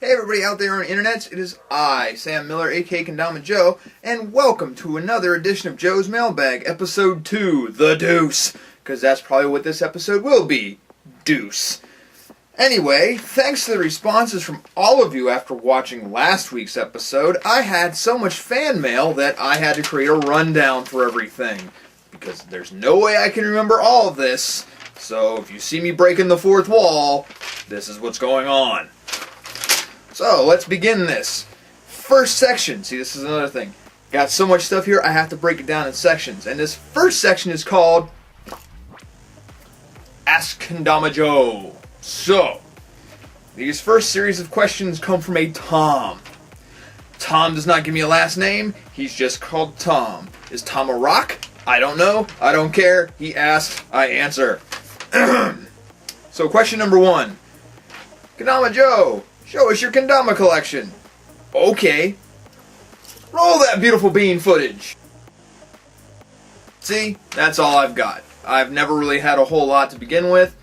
Hey everybody out there on the internet, it is I, Sam Miller, aka Kendama Joe, and welcome to another edition of Joe's Mailbag, Episode 2, The Deuce, because that's probably what this episode will be, Deuce. Anyway, thanks to the responses from all of you after watching last week's episode, I had so much fan mail that I had to create a rundown for everything, because there's no way I can remember all of this, so if you see me breaking the fourth wall, this is what's going on. So, let's begin this. First section. See, this is another thing. Got so much stuff here, I have to break it down in sections. And this first section is called Ask Kendama Joe. So, these first series of questions come from a Tom. Tom does not give me a last name. He's just called Tom. Is Tom a rock? I don't know. I don't care. He asked. I answer. So, question number 1. Kendama Joe, show us your Kendama collection. Okay. Roll that beautiful bean footage. See, that's all I've got. I've never really had a whole lot to begin with.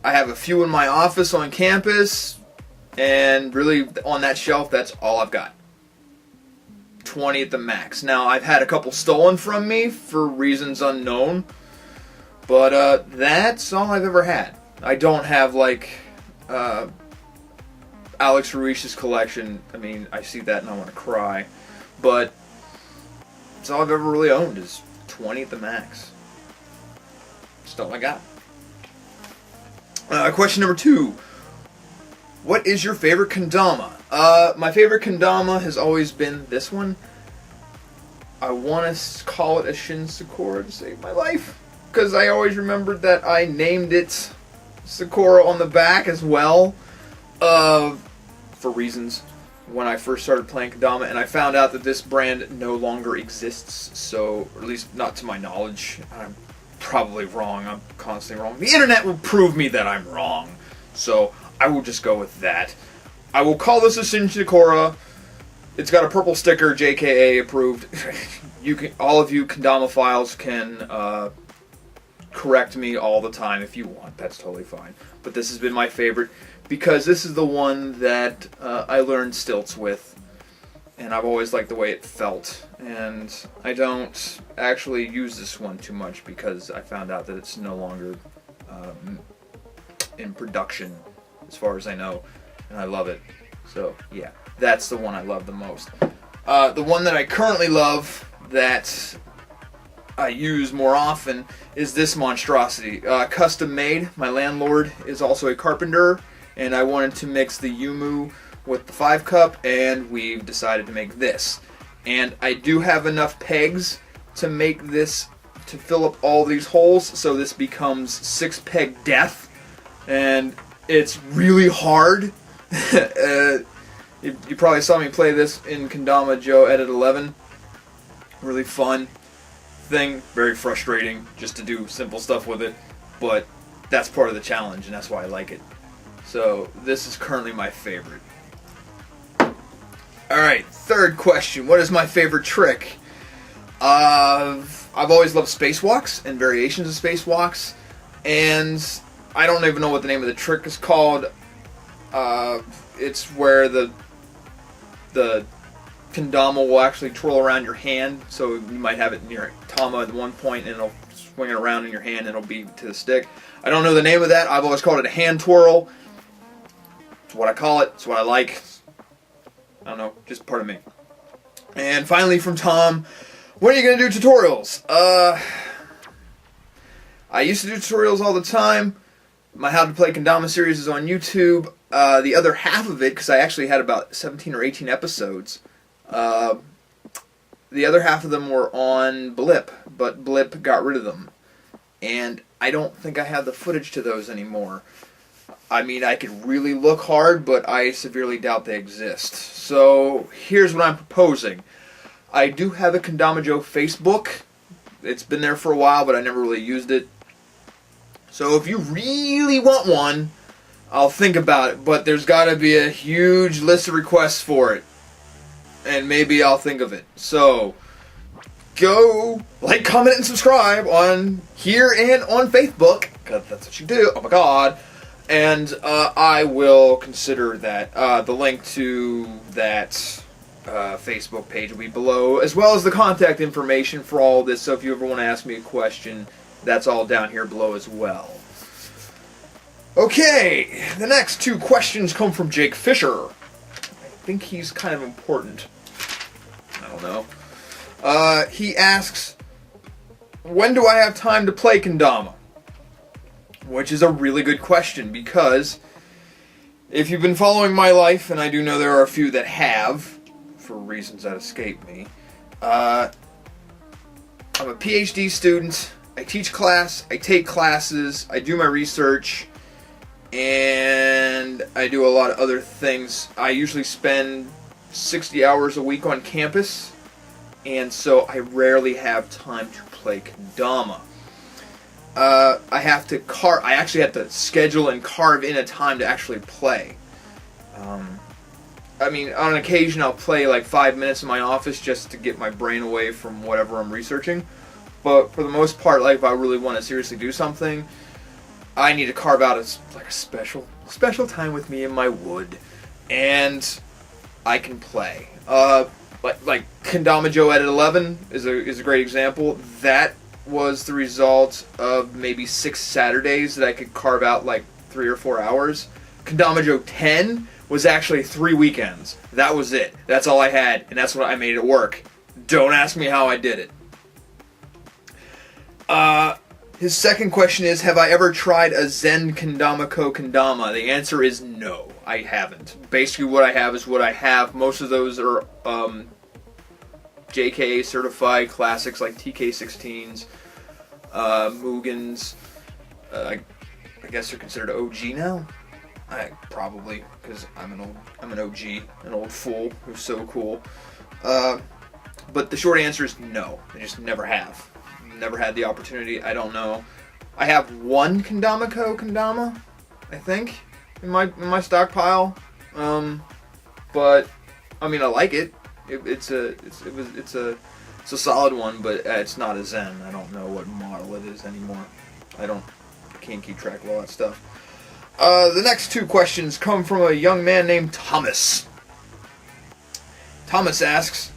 I have a few in my office on campus, and really on that shelf, that's all I've got. 20 at the max. Now, I've had a couple stolen from me for reasons unknown, but that's all I've ever had. I don't have, like, Alex Ruish's collection. I mean, I see that and I want to cry. But that's all I've ever really owned is 20 at the max. That's all I got. Question number 2. What is your favorite Kendama? My favorite Kendama has always been this one. I want to call it a Shin Sakura to save my life, because I always remembered that I named it Sakura on the back as well. For reasons when I first started playing Kendama, and I found out that this brand no longer exists, so, or at least not to my knowledge. I'm probably wrong. I'm constantly wrong. The internet will prove me that I'm wrong, so I will just go with that. I will call this a Shin Sakura. It's got a purple sticker, JKA approved. You can, all of you Kendama files can correct me all the time if you want. That's totally fine. But this has been my favorite, because this is the one that I learned stilts with, and I've always liked the way it felt. And I don't actually use this one too much because I found out that it's no longer in production, as far as I know, and I love it. So yeah, that's the one I love the most. The one that I currently love, that I use more often, is this monstrosity. Custom made. My landlord is also a carpenter, and I wanted to mix the Yumu with the 5-cup, and we've decided to make this. And I do have enough pegs to make this, to fill up all these holes, so this becomes 6-peg death, and it's really hard. You probably saw me play this in Kendama Joe Edit 11. Really fun thing, very frustrating just to do simple stuff with it, but that's part of the challenge, and that's why I like it. So this is currently my favorite. Alright, third question. What is my favorite trick? I've always loved spacewalks and variations of spacewalks, and I don't even know what the name of the trick is called. It's where the Kendama will actually twirl around your hand, so you might have it near Tama at one point, and it'll swing it around in your hand, and it'll be to the stick. I don't know the name of that. I've always called it a hand twirl. It's what I call it. It's what I like. I don't know, just part of me. And finally from Tom, when are you going to do tutorials? I used to do tutorials all the time. My How to Play Kendama series is on YouTube. The other half of it, because I actually had about 17 or 18 episodes, the other half of them were on Blip, but Blip got rid of them. And I don't think I have the footage to those anymore. I mean, I could really look hard, but I severely doubt they exist. So, here's what I'm proposing. I do have a Kendama Joe Facebook. It's been there for a while, but I never really used it. So, if you really want one, I'll think about it, but there's got to be a huge list of requests for it. And maybe I'll think of it. So, go like, comment, and subscribe on here and on Facebook, because that's what you do. Oh my god. And I will consider that. The link to that Facebook page will be below, as well as the contact information for all this. So if you ever want to ask me a question, that's all down here below as well. Okay, the next 2 questions come from Jake Fisher. I think he's kind of important. I don't know. He asks, when do I have time to play Kendama? Which is a really good question, because if you've been following my life, and I do know there are a few that have, for reasons that escape me, I'm a PhD student, I teach class, I take classes, I do my research, and I do a lot of other things. I usually spend 60 hours a week on campus, and so I rarely have time to play Kendama. I actually have to schedule and carve in a time to actually play. I mean, on occasion I'll play like 5 minutes in my office just to get my brain away from whatever I'm researching. But for the most part, like if I really want to seriously do something, I need to carve out a special time with me in my wood, and I can play. Like Kendama Joe at 11 is a great example. That was the result of maybe 6 Saturdays that I could carve out like 3 or 4 hours. Kendama Joe 10 was actually 3 weekends. That was it. That's all I had, and that's what I made it work. Don't ask me how I did it. His second question is, have I ever tried a Zen Kendama Kendama? The answer is no, I haven't. Basically what I have is what I have. Most of those are JKA certified classics like TK16s, Mugans. I guess they're considered OG now. Probably, because I'm an OG, an old fool who's so cool. But the short answer is no. I just never have. Never had the opportunity. I don't know. I have one Kendama, I think, in my stockpile. But I mean, I like it. It's a solid one, but it's not a Zen. I don't know what model it is anymore. I can't keep track of all that stuff. The next 2 questions come from a young man named Thomas. Thomas asks,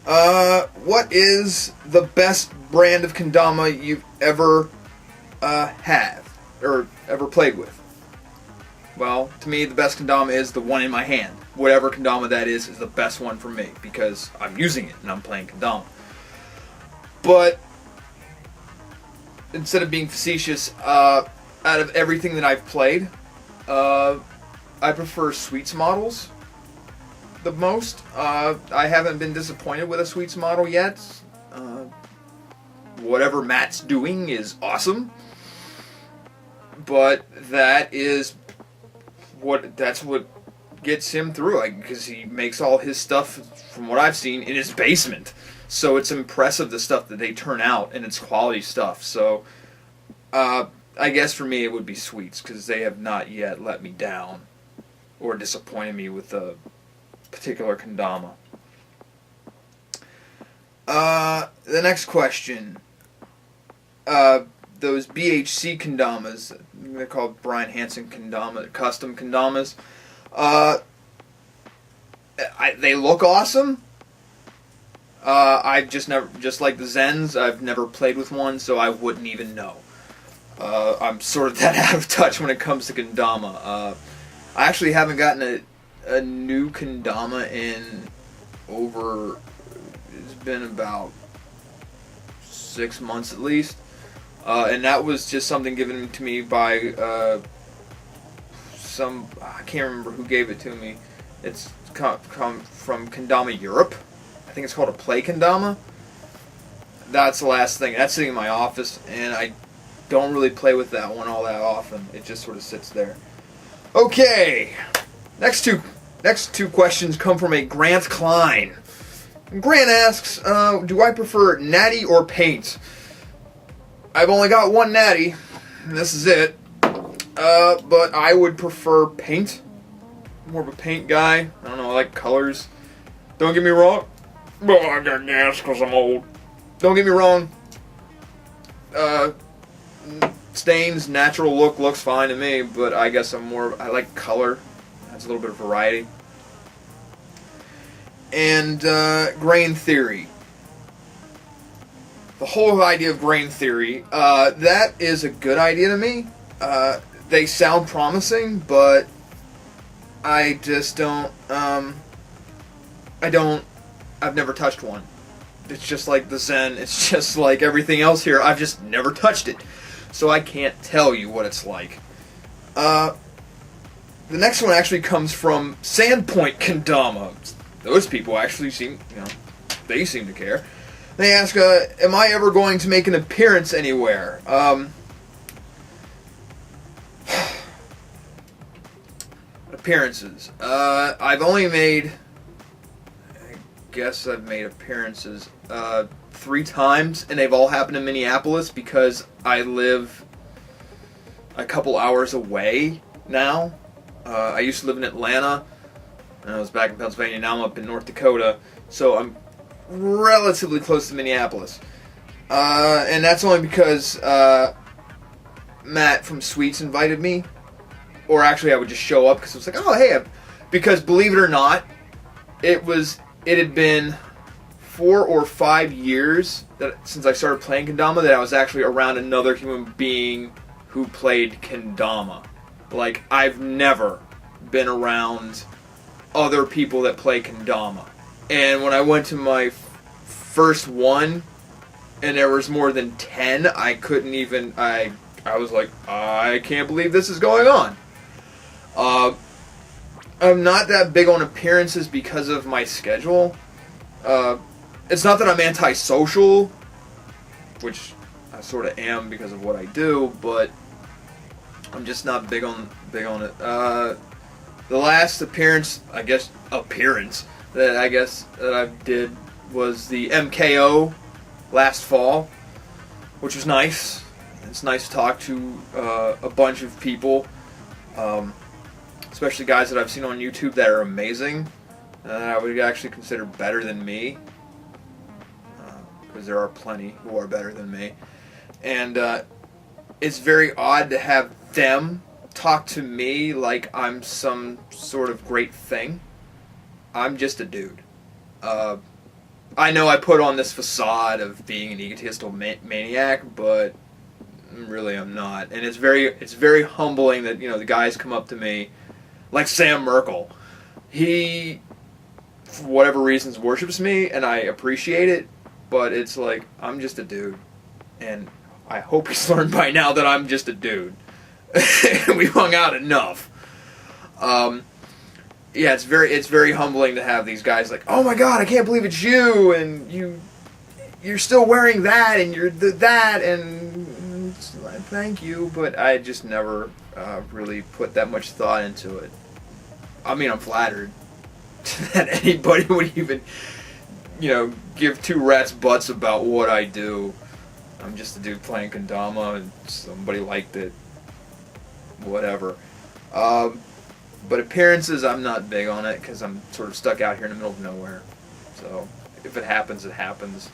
what is the best brand of Kendama you've ever had or ever played with? Well, to me, the best Kendama is the one in my hand. Whatever Kendama that is the best one for me, because I'm using it and I'm playing Kendama. But instead of being facetious, out of everything that I've played, I prefer Sweets models the most. I haven't been disappointed with a Sweets model yet. Whatever Matt's doing is awesome, but that's what gets him through, because he makes all his stuff, from what I've seen, in his basement. So it's impressive, the stuff that they turn out, and it's quality stuff. So I guess for me it would be Sweets, because they have not yet let me down or disappointed me with a particular Kendama. The next question. Those BHC Kendamas, they're called Brian Hansen Kendama, custom Kendamas. They look awesome. I've just like the Zens, I've never played with one, so I wouldn't even know. I'm sort of that out of touch when it comes to Kendama. I actually haven't gotten a new Kendama in over, it's been about 6 months at least. And that was just something given to me by I can't remember who gave it to me. It's come from Kendama Europe. I think it's called a Play Kendama. That's the last thing. That's sitting in my office, and I don't really play with that one all that often. It just sort of sits there. Okay, next two questions come from a Grant Klein. Grant asks, do I prefer natty or paint? I've only got one natty, and this is it. But I would prefer paint. More of a paint guy. I don't know, I like colors. Don't get me wrong. Well, I got gas because I'm old. Don't get me wrong. stains, natural looks fine to me, but I guess I like color. That's a little bit of variety. And grain theory. The whole idea of grain theory, that is a good idea to me. They sound promising, but I just don't, I've never touched one. It's just like the Zen, it's just like everything else here, I've just never touched it. So I can't tell you what it's like. The next one actually comes from Sandpoint Kendama. Those people actually seem, they seem to care. They ask, am I ever going to make an appearance anywhere? Appearances. I've only made, I guess I've made appearances 3 times, and they've all happened in Minneapolis because I live a couple hours away now. I used to live in Atlanta, and I was back in Pennsylvania. Now I'm up in North Dakota, so I'm relatively close to Minneapolis. And that's only because Matt from Sweets invited me. Or actually, I would just show up because it was like, oh, hey. Because believe it or not, it had been 4 or 5 years since I started playing Kendama that I was actually around another human being who played Kendama. Like, I've never been around other people that play Kendama. And when I went to my first one, and there was more than 10, I couldn't even, I was like, I can't believe this is going on. I'm not that big on appearances because of my schedule. It's not that I'm antisocial, which I sort of am because of what I do, but I'm just not big on it. The last appearance that I did was the MKO last fall, which was nice. It's nice to talk to a bunch of people, especially guys that I've seen on YouTube that are amazing, that I would actually consider better than me, because there are plenty who are better than me. And it's very odd to have them talk to me like I'm some sort of great thing. I'm just a dude. I know I put on this facade of being an egotistical maniac, but really I'm not. And it's very humbling that, the guys come up to me, like Sam Merkel. He, for whatever reasons, worships me, and I appreciate it, but it's like, I'm just a dude. And I hope he's learned by now that I'm just a dude. We've hung out enough. Yeah, it's very humbling to have these guys like, oh my god, I can't believe it's you, and you're still wearing that, and you're that, and it's like, thank you, but I just never really put that much thought into it. I mean, I'm flattered that anybody would even, give 2 rats' butts about what I do. I'm just a dude playing Kendama, and somebody liked it. Whatever. But appearances, I'm not big on it because I'm sort of stuck out here in the middle of nowhere. So if it happens, it happens.